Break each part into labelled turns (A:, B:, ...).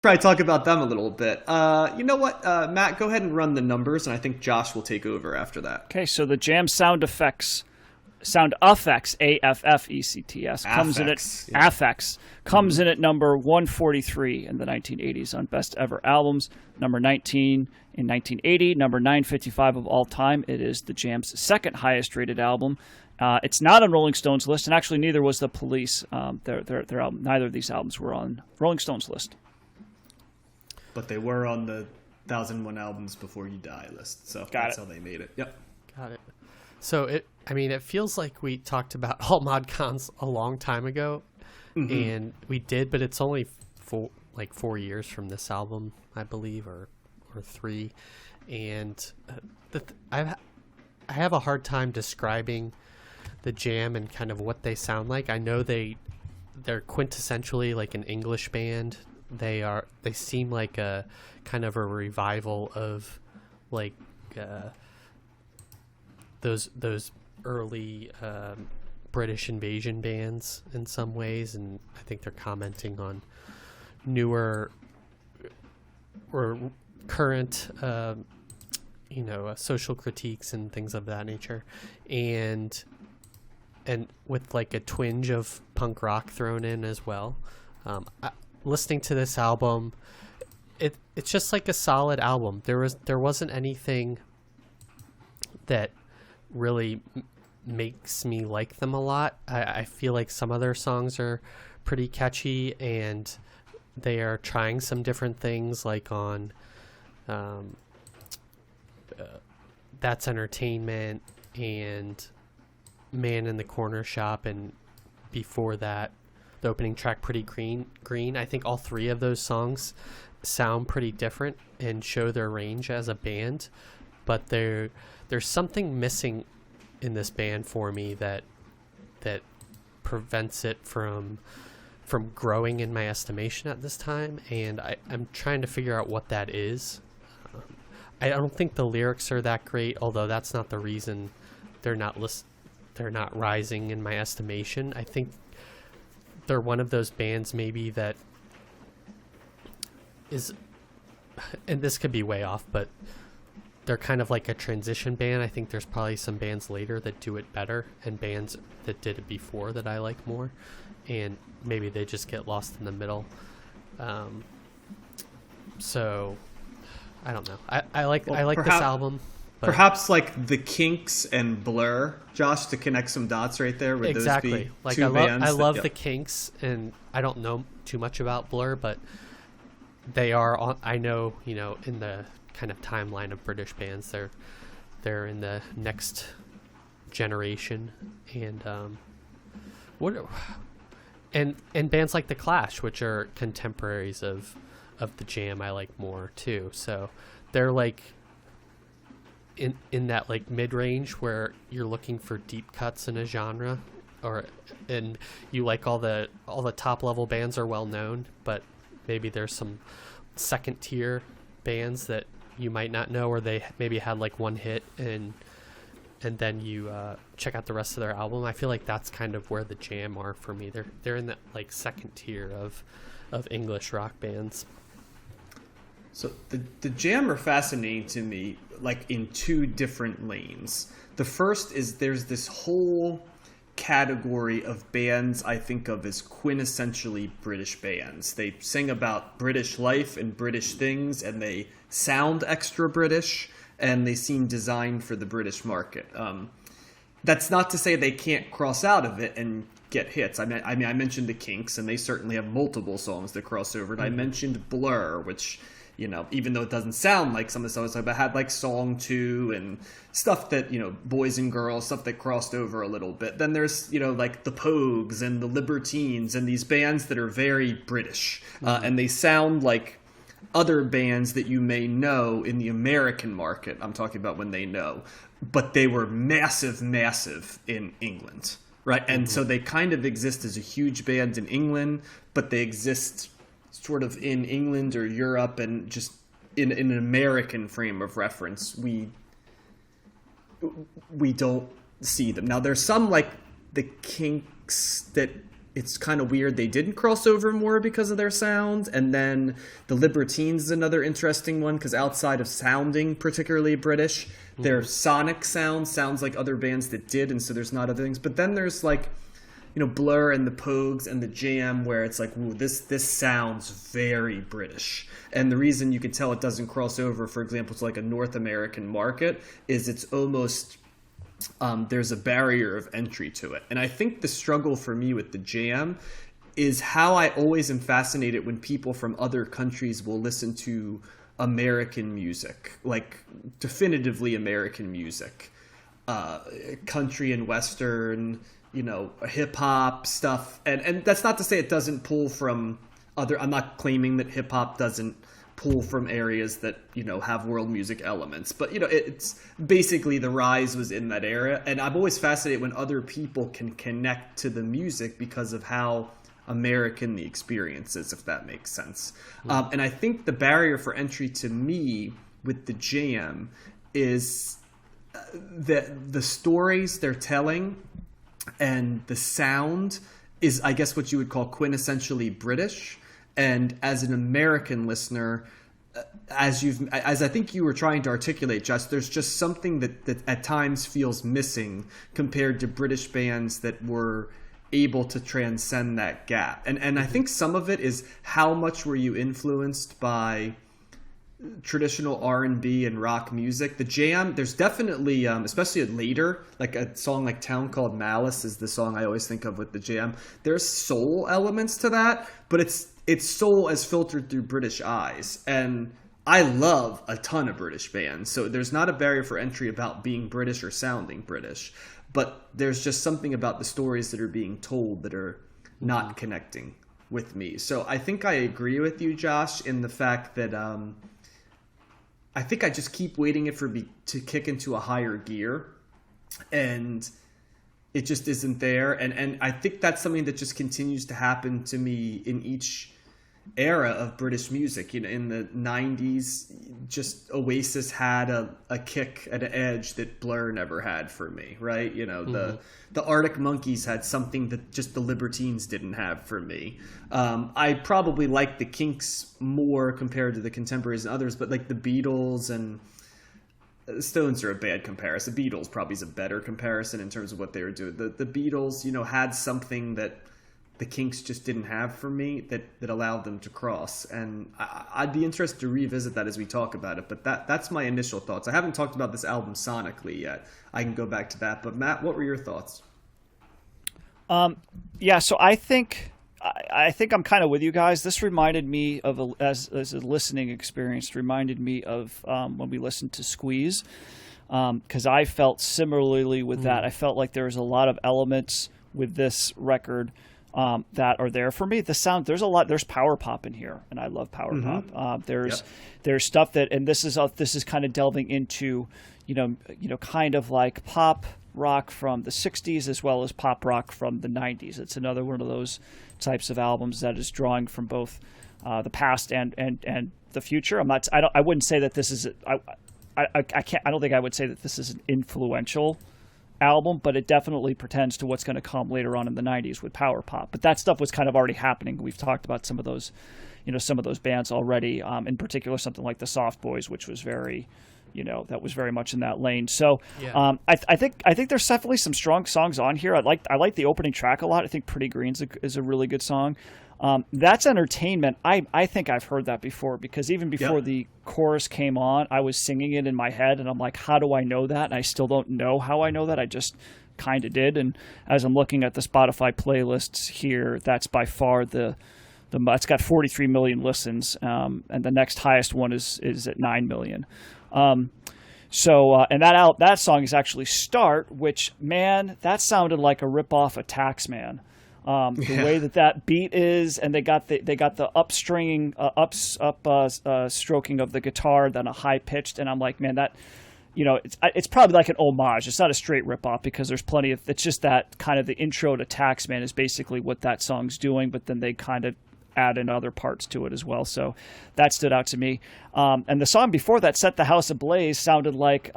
A: Probably talk about them a little bit. You know what, Matt, go ahead and run the numbers, and I think Josh will take over after that.
B: Okay, so the Jam sound effects, AFFECTS, comes in at
A: Affects, yeah.
B: affects comes in at number 143 in the 1980s on best ever albums, number 19 in 1980, number 955 of all time. It is the Jam's second highest rated album. It's not on Rolling Stone's list, and actually neither was the Police. Their album, neither of these albums were on Rolling Stone's list.
A: But they were on the 1001 Albums Before You Die list, so that's how they made it. Yep.
C: Got it. So it feels like we talked about all mod cons a long time ago, and we did, but it's only 4 years from this album, I believe, or 3, and I have a hard time describing the Jam and kind of what they sound like. I know they're quintessentially like an English band. They seem like a kind of a revival of like those early British invasion bands in some ways, and I think they're commenting on newer or current social critiques and things of that nature, and with like a twinge of punk rock thrown in as well. Listening to this album, it's just like a solid album. There wasn't anything that really makes me like them a lot. I feel like some of their songs are pretty catchy, and they are trying some different things, like on That's Entertainment and Man in the Corner Shop, and before that, the opening track, Pretty Green. I think all three of those songs sound pretty different and show their range as a band, but there's something missing in this band for me that prevents it from growing in my estimation at this time, and I'm trying to figure out what that is. I don't think the lyrics are that great, although that's not the reason they're not rising in my estimation. I think they're one of those bands maybe that is, and this could be way off, but they're kind of like a transition band. I think there's probably some bands later that do it better, and bands that did it before that I like more, and maybe they just get lost in the middle. So I don't know. I like this album. But
A: perhaps like the Kinks and Blur, Josh, to connect some dots right there. Would
C: exactly.
A: those be
C: like
A: two bands?
C: I love the Kinks, and I don't know too much about Blur, but they are on, I know, in the kind of timeline of British bands, they're in the next generation, and and bands like the Clash, which are contemporaries of the Jam, I like more too. So they're like in that like mid-range where you're looking for deep cuts in a genre, and you like all the top level bands are well known, but maybe there's some second tier bands that you might not know, or they maybe had like one hit and then you check out the rest of their album. I feel like that's kind of where the Jam are for me. They're in that like second tier of English rock bands.
A: So the Jam are fascinating to me, like in two different lanes. The first is there's this whole category of bands I think of as quintessentially British bands. They sing about British life and British things, and they sound extra British, and they seem designed for the British market. That's not to say they can't cross out of it and get hits. I mentioned the Kinks, and they certainly have multiple songs that cross over. And I mentioned Blur, which, even though it doesn't sound like some of the songs I've had, like Song 2 and stuff that, Boys and Girls, stuff that crossed over a little bit. Then there's, like the Pogues and the Libertines and these bands that are very British. And they sound like other bands that you may know in the American market. I'm talking about when they know. But they were massive, massive in England, right? And so they kind of exist as a huge band in England, but they exist sort of in England or Europe, and just in an American frame of reference, we don't see them. Now, there's some like the Kinks that it's kind of weird they didn't cross over more because of their sound. And then the Libertines is another interesting one because outside of sounding particularly British, their sonic sounds like other bands that did, and so there's not other things. But then there's like, Blur and the Pogues and the Jam, where it's like, ooh, this sounds very British. And the reason you can tell it doesn't cross over, for example, to like a North American market, is it's almost there's a barrier of entry to it. And I think the struggle for me with the Jam is how I always am fascinated when people from other countries will listen to American music, like definitively American music, country and Western, hip hop stuff. And that's not to say it doesn't pull from other, I'm not claiming that hip hop doesn't pull from areas that, have world music elements, but it's basically the rise was in that era. And I'm always fascinated when other people can connect to the music because of how American the experience is, if that makes sense. And I think the barrier for entry to me with the Jam is the stories they're telling, and the sound is, I guess, what you would call quintessentially British. And as an American listener, as I think you were trying to articulate, Just, there's just something that at times feels missing compared to British bands that were able to transcend that gap. And I think some of it is how much were you influenced by traditional R&B and rock music. The Jam, there's definitely, especially later, like a song like Town Called Malice is the song I always think of with the Jam. There's soul elements to that, but it's soul as filtered through British eyes. And I love a ton of British bands, so there's not a barrier for entry about being British or sounding British, but there's just something about the stories that are being told that are not connecting with me. So I think I agree with you, Josh, in the fact that I think I just keep waiting it for me to kick into a higher gear, and it just isn't there. And I think that's something that just continues to happen to me in each era of British music. In the 90s, just Oasis had a kick at an edge that Blur never had for me, right? The Arctic Monkeys had something that just the Libertines didn't have for me. I probably like the Kinks more compared to the contemporaries and others, but like the Beatles and the Stones are a bad comparison. The Beatles probably is a better comparison in terms of what they were doing. The Beatles, had something that the Kinks just didn't have for me that allowed them to cross. And I'd be interested to revisit that as we talk about it. But that's my initial thoughts. I haven't talked about this album sonically yet. I can go back to that. But Matt, what were your thoughts?
B: So I think I'm kind of with you guys. This reminded me of as a listening experience. Reminded me of when we listened to Squeeze, because I felt similarly with that. I felt like there was a lot of elements with this record that are there for me. The sound, there's power pop in here, and I love power pop. There's stuff that, and this is kind of delving into, kind of like pop rock from the 60s as well as pop rock from the 90s. It's another one of those types of albums that is drawing from both the past and the future. I wouldn't say that this is I don't think I would say that this is an influential album, but it definitely pretends to what's going to come later on in the 90s with power pop. But that stuff was kind of already happening. We've talked about some of those bands already, in particular something like the Soft Boys, which was very, that was very much in that lane. So I think there's definitely some strong songs on here. I like the opening track a lot. I think Pretty Green's is a really good song. That's Entertainment. I think I've heard that before, because even before the chorus came on, I was singing it in my head, and I'm like, how do I know that? And I still don't know how I know that. I just kind of did. And as I'm looking at the Spotify playlists here, that's by far it's got 43 million listens, and the next highest one is at 9 million. And that song is actually Start, which, man, that sounded like a ripoff of Taxman. The way that beat is, and they got the upstringing, stroking of the guitar, then a high pitched, and I'm like, man, that, it's probably like an homage. It's not a straight ripoff, because there's plenty of, it's just that kind of the intro to Taxman is basically what that song's doing, but then they kind of add in other parts to it as well. So that stood out to me. And the song before that, Set the House Ablaze, sounded like,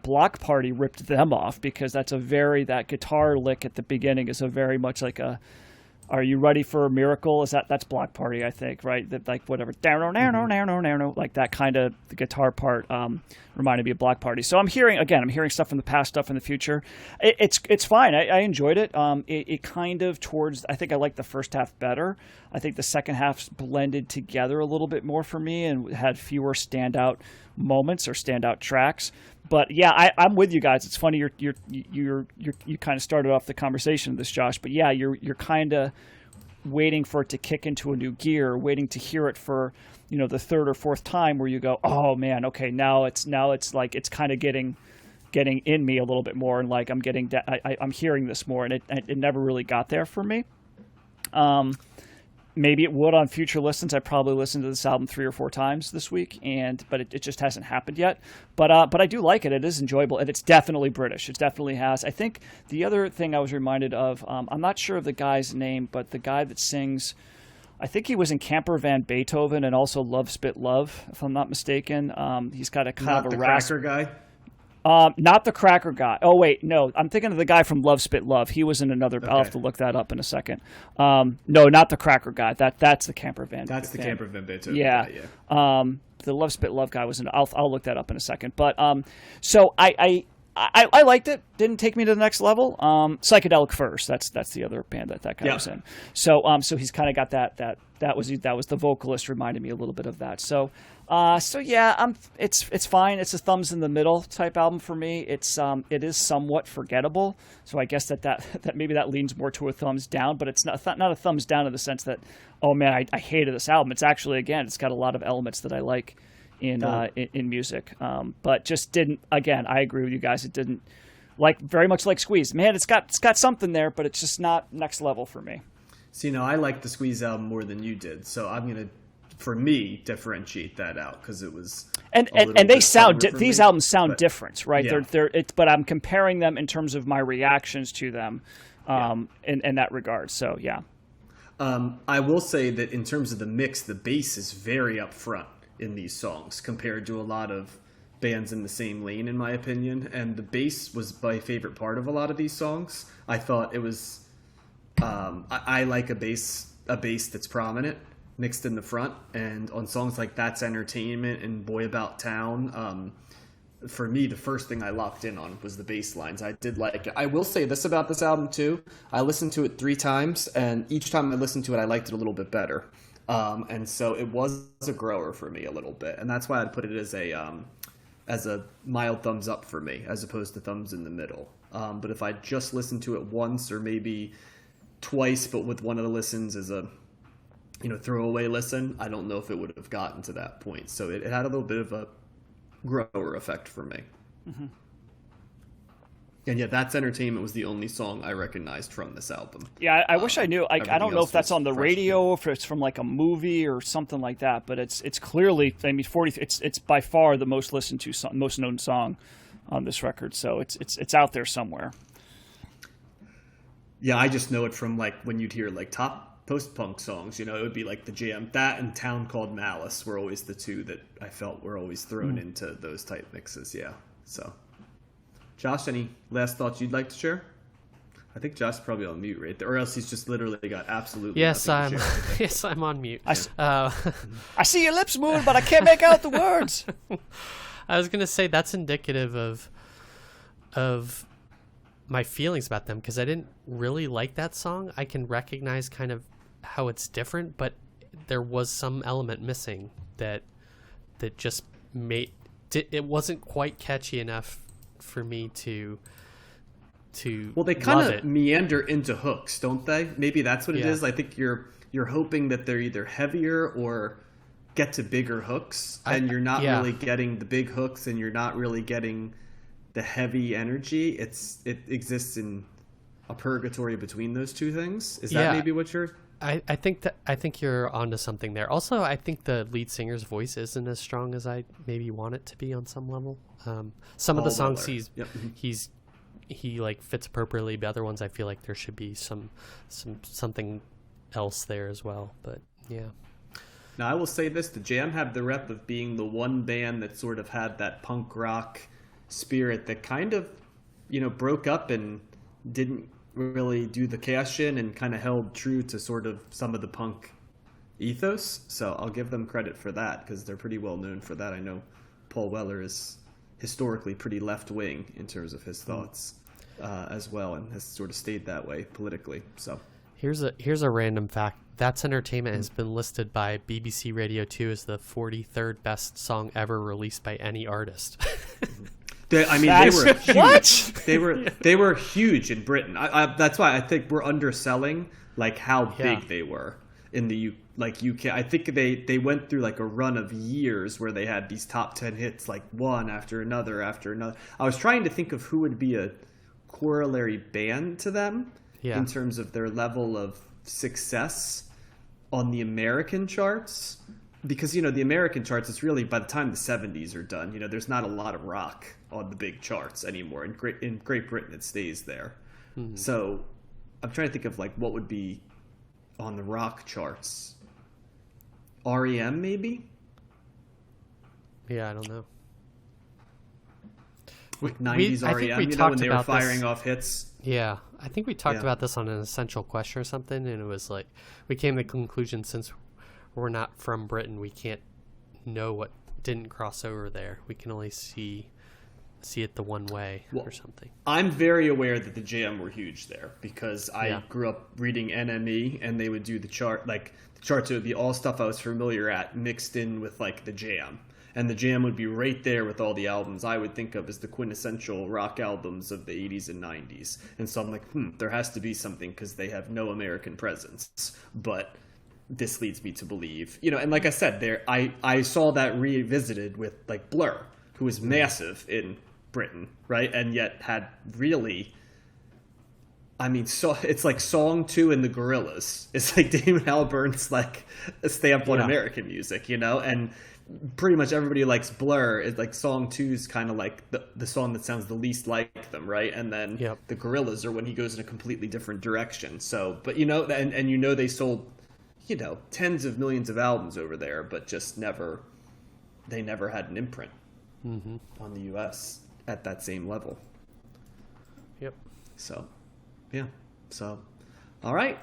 B: Block Party ripped them off, because that guitar lick at the beginning is a very much like a Are you ready for a miracle? That's Block Party, I think, right? That like whatever, like that kind of the guitar part reminded me of Block Party. So I'm hearing stuff from the past, stuff in the future. It's fine. I enjoyed it. It kind of I think I liked the first half better. I think the second half blended together a little bit more for me and had fewer standout moments or standout tracks. But yeah, I'm with you guys. It's funny you kind of started off the conversation with this, Josh. But yeah, you're kind of waiting for it to kick into a new gear, waiting to hear it for the third or fourth time, where you go, oh man, okay, now it's like it's kind of getting in me a little bit more, and like I'm hearing this more, and it never really got there for me. Maybe it would on future listens. I probably listened to this album 3 or 4 times this week, but it just hasn't happened yet. But I do like it. It is enjoyable, and it's definitely British. It definitely has. I think the other thing I was reminded of, I'm not sure of the guy's name, but the guy that sings, I think he was in Camper Van Beethoven and also Love Spit Love, if I'm not mistaken. He's got a kind of a
A: Cracker guy.
B: Not the Cracker guy. Oh, wait, no. I'm thinking of the guy from Love Spit Love. He was in another. Okay. I'll have to look that up in a second. No, not the Cracker guy. That's the Camper Van.
A: That's the Camper Van Beethoven.
B: Yeah.
A: Guy, yeah.
B: The Love Spit Love guy was in. I'll look that up in a second. But so I liked it. Didn't take me to the next level. Psychedelic Furs. That's the other band that guy was in. So he's kind of got that was the vocalist reminded me a little bit of that. So yeah, it's fine. It's a thumbs in the middle type album for me. It is somewhat forgettable. So I guess that maybe that leans more to a thumbs down, but it's not a thumbs down in the sense that, oh man, I hated this album. It's actually, again, it's got a lot of elements that I like in music. But just didn't, again, I agree with you guys. It didn't very much like Squeeze. Man, it's got something there, but it's just not next level for me.
A: See, I like the Squeeze album more than you did, so I'm gonna, for me, differentiate that out because it was
B: and they sound these albums sound different, right? Yeah. But I'm comparing them in terms of my reactions to them, in that regard. So yeah.
A: I will say that in terms of the mix, the bass is very upfront in these songs compared to a lot of bands in the same lane, in my opinion. And the bass was my favorite part of a lot of these songs. I thought it was. I like a bass that's prominent mixed in the front, and on songs like That's Entertainment and Boy About Town, for me the first thing I locked in on was the bass lines. I did like it. I will say this about this album too, I listened to it 3 times, and each time I listened to it I liked it a little bit better, and so it was a grower for me a little bit, and that's why I'd put it as a mild thumbs up for me as opposed to thumbs in the middle. But if I just listened to it once or maybe twice, but with one of the listens as a throwaway listen, I don't know if it would have gotten to that point. So it had a little bit of a grower effect for me. Mm-hmm. And yeah, That's Entertainment was the only song I recognized from this album.
B: Yeah, I wish I knew. I don't know if that's on the radio or if it's from like a movie or something like that. But it's clearly, 40. It's by far the most listened to song, most known song on this record. So it's out there somewhere.
A: Yeah, I just know it from like when you'd hear like top post-punk songs, it would be like the Jam. That and Town Called Malice were always the two that I felt were always thrown into those type mixes. Yeah. So, Josh, any last thoughts you'd like to share? I think Josh's probably on mute right there, or else he's just literally got absolutely nothing to share.
C: Yes, I'm on mute.
B: I see your lips moving, but I can't make out the words.
C: I was gonna say that's indicative of my feelings about them, because I didn't really like that song. I can recognize kind of how it's different, but there was some element missing that just made it wasn't quite catchy enough for me to
A: well, they kind of meander into hooks, don't they? Maybe that's what it is. I think you're hoping that they're either heavier or get to bigger hooks, and you're not really getting the big hooks, and you're not really getting the heavy energy. It exists in a purgatory between those two things. Is that maybe what you're?
C: I think you're onto something there. Also, I think the lead singer's voice isn't as strong as I maybe want it to be on some level. Some of the songs he like fits appropriately, but other ones I feel like there should be something else there as well. But yeah.
A: Now I will say this: the Jam have the rep of being the one band that sort of had that punk rock spirit that kind of, broke up and didn't really do the cash in and kind of held true to sort of some of the punk ethos. So I'll give them credit for that because they're pretty well known for that. I know Paul Weller is historically pretty left wing in terms of his thoughts as well, and has sort of stayed that way politically. So
C: here's a random fact. That's Entertainment has been listed by BBC Radio 2 as the 43rd best song ever released by any artist.
A: They were huge.
B: What?
A: They were huge in Britain. That's why I think we're underselling like how big they were in the UK. I think they went through like a run of years where they had these top 10 hits, like one after another after another. I was trying to think of who would be a corollary band to them in terms of their level of success on the American charts, because the American charts, it's really by the time the 70s are done, there's not a lot of rock on the big charts anymore. In Great Britain it stays there. So I'm trying to think of like what would be on the rock charts. REM maybe?
C: Yeah, I don't know.
A: Like 90s
C: I think
A: REM,
C: we
A: when
C: talked
A: they were
C: about
A: firing
C: this.
A: off hits.
C: Yeah, I think we talked about this on an Essential Question or something, and it was like we came to the conclusion, since we're not from Britain, we can't know what didn't cross over there. We can only see it the one way or something.
A: I'm very aware that the Jam were huge there because I grew up reading NME, and they would do the chart, like the charts would be all stuff I was familiar at mixed in with like the Jam. And the Jam would be right there with all the albums I would think of as the quintessential rock albums of the 80s and 90s. And so I'm like, there has to be something because they have no American presence. But this leads me to believe, and like I said, I saw that revisited with like Blur, who was massive in Britain, right? And yet had really, so it's like Song 2 and the Gorillaz. It's like Damon Albarn's like a stamp on American music, and pretty much everybody likes Blur. It's like Song 2 is kind of like the song that sounds the least like them, right? And then the Gorillaz are when he goes in a completely different direction. So, but and they sold, tens of millions of albums over there, but just never had an imprint on the U.S. at that same level.
C: Yep.
A: So, yeah. So, all right.